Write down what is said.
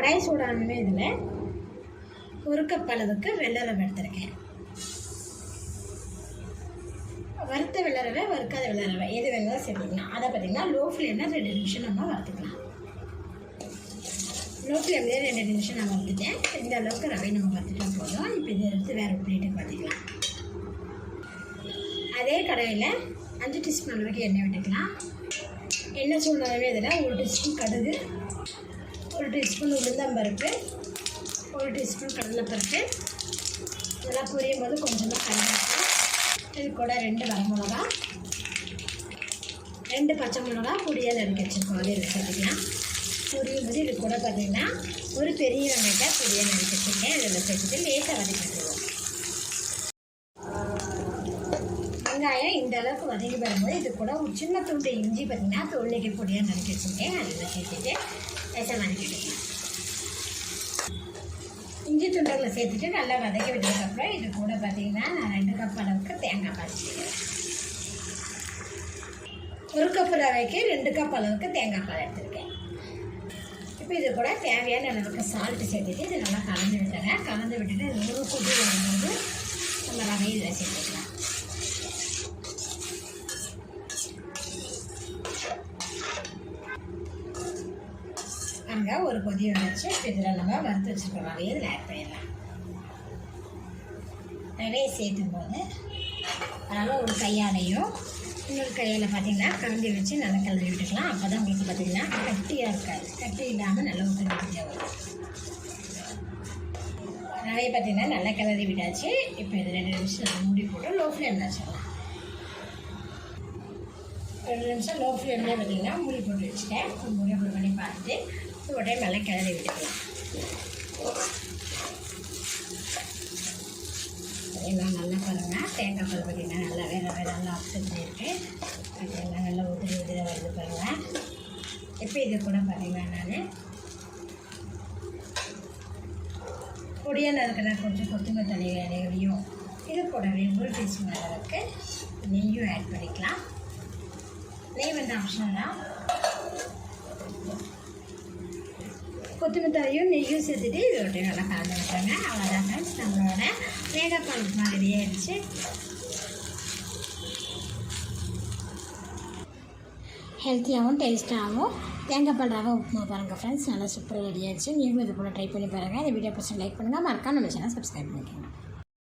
கடாய் சூடானமே இதில் 1 கப் அளவுக்கு வெள்ளை ரவை எடுத்துருக்கேன். வறுத்த வெள்ளை ரவை, வறுக்காத வெள்ளை ரவை எது வேணாலும் சேர்த்துக்கலாம். அதை பார்த்திங்கன்னா லோ ஃப்ளேமில் 2 நிமிஷம் நம்ம வறுத்துக்கலாம். லோ ஃப்ளேம்லேயே 2 நிமிஷம் நான் வறுத்துட்டேன். இந்த அளவுக்கு ரவை நம்ம வறுத்துட்டா போதும். இப்போ இதை எடுத்து வேறு ஒரு பிளேட்டுக்கு பார்த்துக்கலாம். அதே கடாயில் 5 டீஸ்பூன் அளவுக்கு எண்ணெய் விட்டுக்கலாம். எண்ணெய் சூடானவே இதில் 1 டீஸ்பூன் கடுகு, 1 டீஸ்பூன் உளுந்தம்பருப்பு, 1 டீஸ்பூன் கடலைப்பருப்பு இதெல்லாம் பொரியும் போது கொஞ்சமாக கருவேப்பிலை, இது கூட 2 வரமிளகா, 2 பச்சை மிளகா பொடியாக நறுக்கி வச்சுருக்கோம். அதை சேர்த்துக்கலாம். பொரியும் போது இது கூட பார்த்திங்கன்னா ஒரு பெரிய வெங்காயத்தை பொடியாக நறுக்கி வச்சுருக்கேன். இதில் சேர்த்துட்டு லேசாக வதக்கிட்டுருவோம். வெங்காயம் இந்த அளவுக்கு வதங்கி வரும்போது இது கூட ஒரு சின்ன துண்டு இஞ்சி பார்த்திங்கன்னா தோல்லைக்கு பொடியாக நறுக்கி வச்சுருக்கேன். அதில் சேர்த்துட்டு லேசாக வதக்கிட்டுருக்கேன். இஞ்சி துண்டுகளை சேர்த்துட்டு நல்லா வதக்கி விட்டதுக்கப்புறம் இது கூட பார்த்திங்கன்னா நான் 2 கப் அளவுக்கு தேங்காய் பால் சேர்த்துக்கிறேன். 1 கப் ரவைக்கு 2 கப் அளவுக்கு தேங்காய் பால் எடுத்துருக்கேன். இப்போ இது கூட தேவையான அளவுக்கு சால்ட்டு சேர்த்துட்டு இது நல்லா கலந்து விட்டுறேன். கலந்து விட்டுட்டு இது ஒரு கொதி வரும்போது நம்ம ரவையை இதில் சேர்த்துக்கலாம். அங்கே ஒரு கொதி வந்துச்சு. இதில் நம்ம வறுத்து வச்சுருக்க ரவையை இதில் ஆட் பண்ணிடலாம். ரவையை சேர்த்தும் போது அதனால் ஒரு கையாலையும் இன்னொரு கையில் பார்த்திங்கன்னா கலந்து வச்சு நல்லா கிளறி விட்டுக்கலாம். அப்போ தான் உங்களுக்கு பார்த்திங்கன்னா கட்டியாக இருக்காது. கட்டி இல்லாமல் நல்லா உதிரியாக வரும். ரவையை பார்த்திங்கன்னா நல்லா கிளறி விட்டாச்சு. இப்போ இது 2 நிமிஷம் மூடி போட்டு லோ ஃப்ளேமில் வச்சுக்கலாம். 2 நிமிஷம் லோ ஃப்ளேம்லேயே பார்த்திங்கன்னா மூடி போட்டு வச்சுட்டேன். மூடி போட்டு பண்ணி பார்த்துட்டு ஒரு டைம் நல்லா கிளறி விட்டுக்கலாம். எல்லாம் நல்லா பாருங்கள். தேங்காய் பால் பார்த்திங்கன்னா நல்லா வேறு நல்லா அப்செட் பண்ணியிருக்கு. அதெல்லாம் நல்லா உதிரியாக வருது பாருங்கள். இப்போ இது கூட பார்த்திங்கன்னா நான் பொடியாக நறுக்கிற கொஞ்சம் கொத்தமல்லி இலைகளையும் இது கூடவே 1 டீஸ்பூன் அளவுக்கு நெய்யும் ஆட் பண்ணிக்கலாம். நெய் வந்து ஆப்ஷனல் தான். கொத்தமல்லியும் நெய்யும் சேர்த்துட்டு இது ஒரு நல்லா கலந்து விட்டுறாங்க. அவ்வளோதான் ஃப்ரெண்ட்ஸ், நம்மளோட தேங்காய் பால் உப்புமா ரெடி ஆகிடுச்சு. ஹெல்த்தியாகவும் டேஸ்ட்டாகவும் தேங்காய் பால் ரவை உப்புமா பாருங்கள் ஃப்ரெண்ட்ஸ், நல்லா சூப்பராக ரெடி ஆகிடுச்சு. நீங்களும் இது போல் ட்ரை பண்ணி பாருங்கள். இந்த வீடியோ பிடிச்சி லைக் பண்ணுங்கள். மறக்காம நம்ம சேனல் சப்ஸ்கிரைப் பண்ணிக்கோங்க.